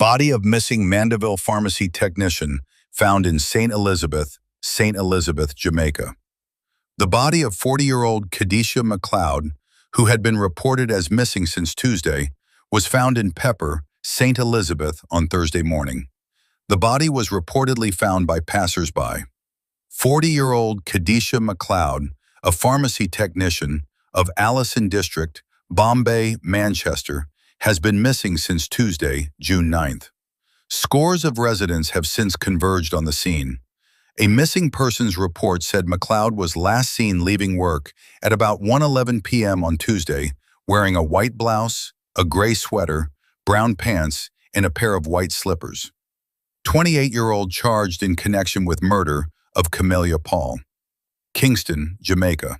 Body of missing Mandeville pharmacy technician found in St. Elizabeth, Jamaica. The body of 40-year-old Kadisha McLeod, who had been reported as missing since Tuesday, was found in Pepper, St. Elizabeth on Thursday morning. The body was reportedly found by passers-by. 40-year-old Kadisha McLeod, a pharmacy technician of Allison District, Bombay, Manchester, has been missing since Tuesday, June 9th. Scores of residents have since converged on the scene. A missing persons report said McLeod was last seen leaving work at about 1:11 p.m. on Tuesday, wearing a white blouse, a gray sweater, brown pants, and a pair of white slippers. 28-year-old charged in connection with murder of Kameila Paul. Kingston, Jamaica.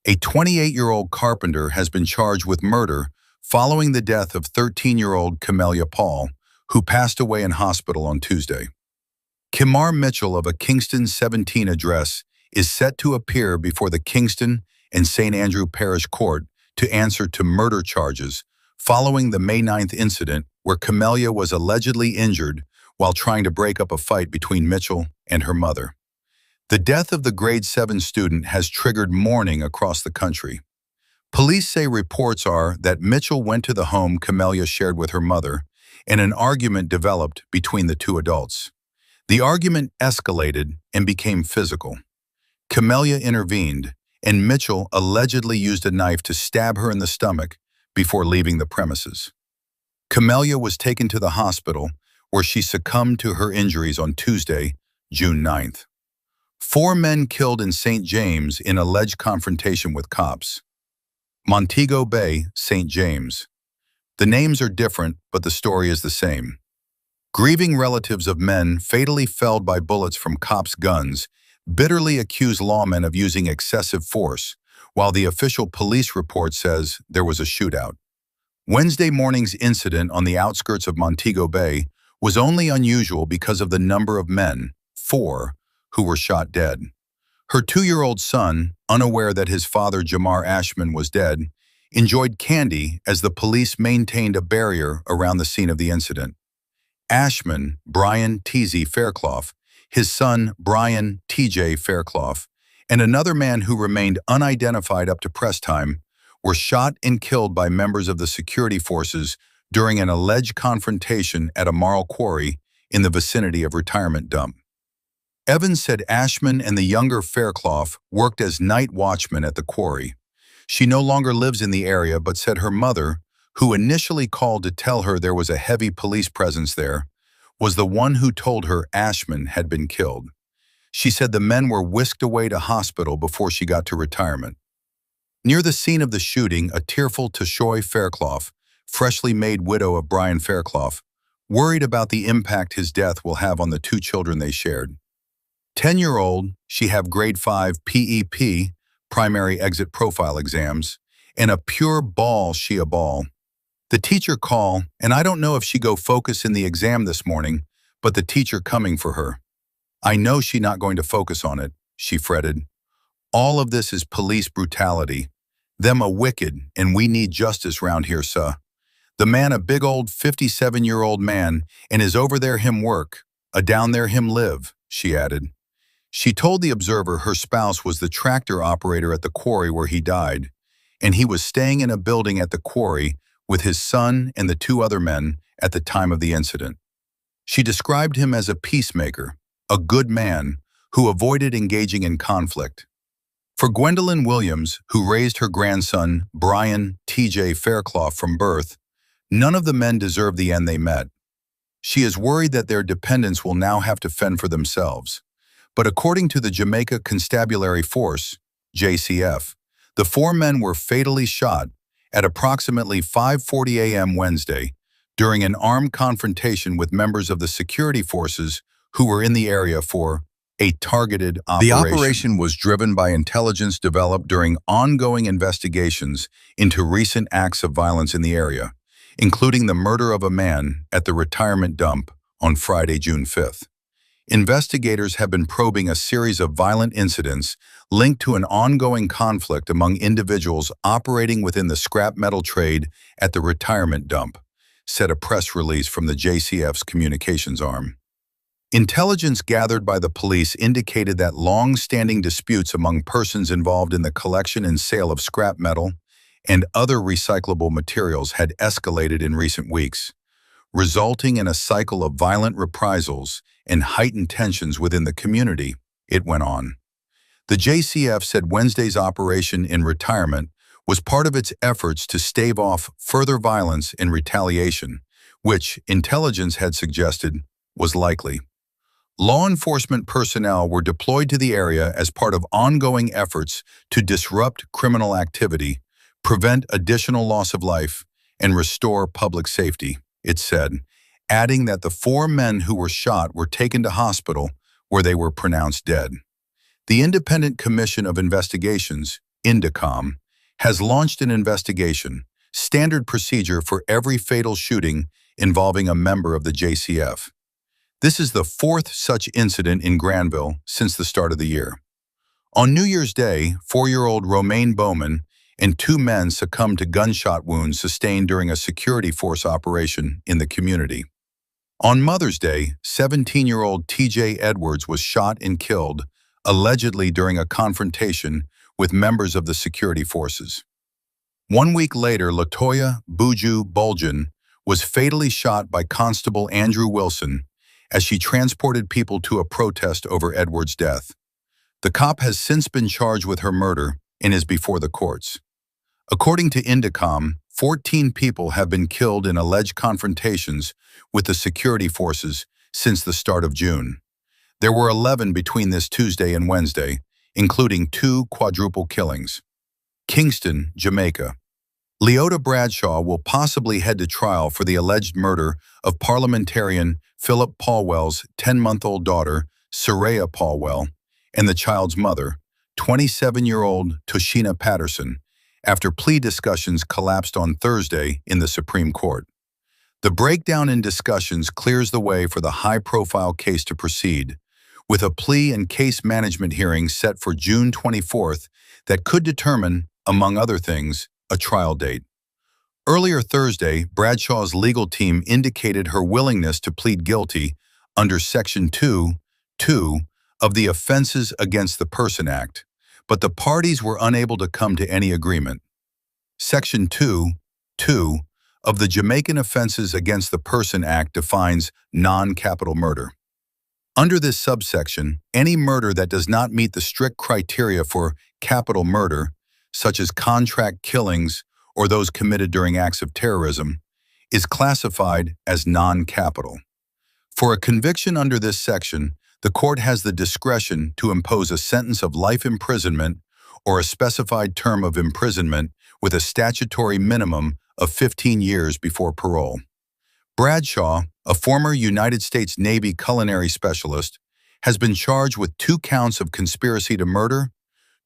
A 28-year-old carpenter has been charged with murder following the death of 13-year-old Kameila Paul, who passed away in hospital on Tuesday. Kimar Mitchell of a Kingston 17 address is set to appear before the Kingston and St. Andrew Parish Court to answer to murder charges following the May 9th incident where Kameila was allegedly injured while trying to break up a fight between Mitchell and her mother. The death of the grade 7 student has triggered mourning across the country. Police say reports are that Mitchell went to the home Kameila shared with her mother, and an argument developed between the two adults. The argument escalated and became physical. Kameila intervened, and Mitchell allegedly used a knife to stab her in the stomach before leaving the premises. Kameila was taken to the hospital, where she succumbed to her injuries on Tuesday, June 9th. 4 men killed in St. James in alleged confrontation with cops. Montego Bay, St. James. The names are different, but the story is the same. Grieving relatives of men fatally felled by bullets from cops' guns bitterly accuse lawmen of using excessive force, while the official police report says there was a shootout. Wednesday morning's incident on the outskirts of Montego Bay was only unusual because of the number of men, 4, who were shot dead. Her 2-year-old son, unaware that his father Jamar Ashman was dead, enjoyed candy as the police maintained a barrier around the scene of the incident. Ashman, Brian T.Z. Fairclough, his son Brian T.J. Fairclough, and another man who remained unidentified up to press time, were shot and killed by members of the security forces during an alleged confrontation at a marl quarry in the vicinity of Retirement Dump. Evans said Ashman and the younger Fairclough worked as night watchmen at the quarry. She no longer lives in the area but said her mother, who initially called to tell her there was a heavy police presence there, was the one who told her Ashman had been killed. She said the men were whisked away to hospital before she got to retirement. Near the scene of the shooting, a tearful Tashoy Fairclough, freshly made widow of Brian Fairclough, worried about the impact his death will have on the 2 children they shared. 10-year-old, she have grade 5 PEP, primary exit profile exams, and a pure ball she a ball. The teacher call, and I don't know if she go focus in the exam this morning, but the teacher coming for her. I know she not going to focus on it, she fretted. All of this is police brutality. Them a wicked, and we need justice round here, suh. The man a big old 57-year-old man, and is over there him work, a down there him live, she added. She told the Observer her spouse was the tractor operator at the quarry where he died, and he was staying in a building at the quarry with his son and the 2 other men at the time of the incident. She described him as a peacemaker, a good man who avoided engaging in conflict. For Gwendolyn Williams, who raised her grandson Brian T.J. Fairclough from birth, none of the men deserved the end they met. She is worried that their dependents will now have to fend for themselves. But according to the Jamaica Constabulary Force, JCF, the 4 men were fatally shot at approximately 5:40 a.m. Wednesday during an armed confrontation with members of the security forces who were in the area for a targeted operation. The operation was driven by intelligence developed during ongoing investigations into recent acts of violence in the area, including the murder of a man at the Retirement Dump on Friday, June 5th. Investigators have been probing a series of violent incidents linked to an ongoing conflict among individuals operating within the scrap metal trade at the Retirement Dump, said a press release from the JCF's communications arm. Intelligence gathered by the police indicated that long-standing disputes among persons involved in the collection and sale of scrap metal and other recyclable materials had escalated in recent weeks, resulting in a cycle of violent reprisals and heightened tensions within the community, it went on. The JCF said Wednesday's operation in retirement was part of its efforts to stave off further violence and retaliation, which intelligence had suggested was likely. Law enforcement personnel were deployed to the area as part of ongoing efforts to disrupt criminal activity, prevent additional loss of life, and restore public safety, it said, adding that the 4 men who were shot were taken to hospital where they were pronounced dead. The Independent Commission of Investigations, INDECOM, has launched an investigation, standard procedure for every fatal shooting involving a member of the JCF. This is the 4th such incident in Granville since the start of the year. On New Year's Day, 4-year-old Romaine Bowman and 2 men succumbed to gunshot wounds sustained during a security force operation in the community. On Mother's Day, 17-year-old TJ Edwards was shot and killed, allegedly during a confrontation with members of the security forces. 1 week later, Latoya Buju Bulgen was fatally shot by Constable Andrew Wilson as she transported people to a protest over Edwards' death. The cop has since been charged with her murder and is before the courts. According to INDECOM, 14 people have been killed in alleged confrontations with the security forces since the start of June. There were 11 between this Tuesday and Wednesday, including 2 quadruple killings. Kingston, Jamaica. Leota Bradshaw will possibly head to trial for the alleged murder of parliamentarian Philip Paulwell's 10-month-old daughter, Soraya Paulwell, and the child's mother, 27-year-old Toshina Patterson, after plea discussions collapsed on Thursday in the Supreme Court. The breakdown in discussions clears the way for the high-profile case to proceed, with a plea and case management hearing set for June 24th that could determine, among other things, a trial date. Earlier Thursday, Bradshaw's legal team indicated her willingness to plead guilty under Section 2(2) of the Offenses Against the Person Act, but the parties were unable to come to any agreement. Section 2(2) of the Jamaican Offenses Against the Person Act defines non-capital murder. Under this subsection, any murder that does not meet the strict criteria for capital murder, such as contract killings or those committed during acts of terrorism, is classified as non-capital. For a conviction under this section, the court has the discretion to impose a sentence of life imprisonment or a specified term of imprisonment with a statutory minimum of 15 years before parole. Bradshaw, a former United States Navy culinary specialist, has been charged with 2 counts of conspiracy to murder,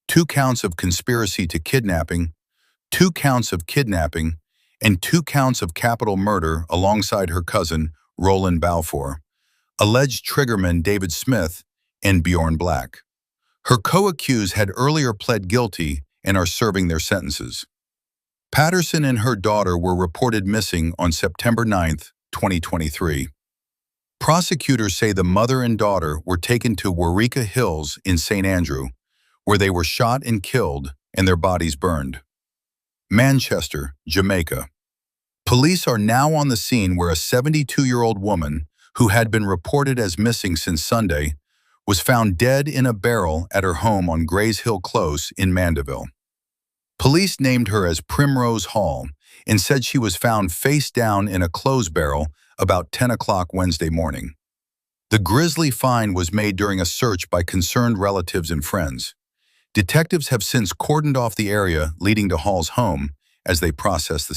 2 counts of conspiracy to kidnapping, 2 counts of kidnapping, and 2 counts of capital murder alongside her cousin, Roland Balfour, alleged triggerman David Smith, and Bjorn Black. Her co-accused had earlier pled guilty and are serving their sentences. Patterson and her daughter were reported missing on September 9, 2023. Prosecutors say the mother and daughter were taken to Warika Hills in St. Andrew, where they were shot and killed and their bodies burned. Manchester, Jamaica. Police are now on the scene where a 72-year-old woman, who had been reported as missing since Sunday, was found dead in a barrel at her home on Grays Hill Close in Mandeville. Police named her as Primrose Hall and said she was found face down in a clothes barrel about 10 o'clock Wednesday morning. The grisly find was made during a search by concerned relatives and friends. Detectives have since cordoned off the area leading to Hall's home as they process the